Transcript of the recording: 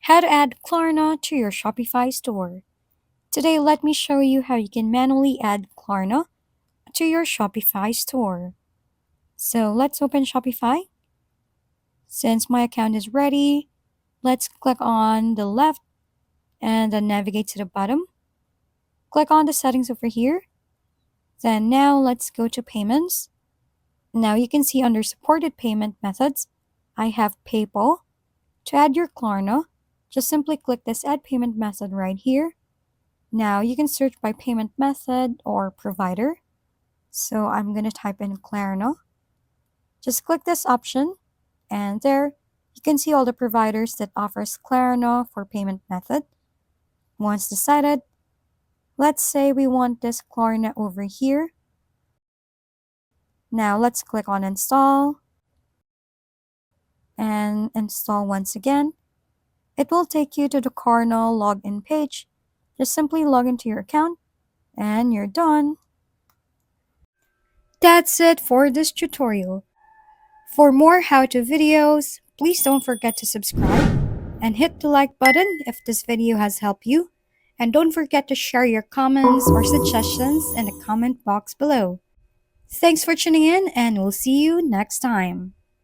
How to add Klarna to your Shopify store. Today, let me show you how you can manually add Klarna to your Shopify store. So let's open Shopify. Since my account is ready, let's click on the left and then navigate to the bottom. Click on the settings over here. Then now let's go to payments. Now you can see under supported payment methods, I have PayPal. To add your Klarna, just simply click this add payment method right here. Now you can search by payment method or provider. So I'm going to type in Klarna. Just click this option and there you can see all the providers that offers Klarna for payment method. Once decided, let's say we want this Klarna over here. Now let's click on install and install once again. It will take you to the Klarna login page. Just simply log into your account and you're done. That's it for this tutorial. For more how-to videos, please don't forget to subscribe and hit the like button if this video has helped you. And don't forget to share your comments or suggestions in the comment box below. Thanks for tuning in and we'll see you next time.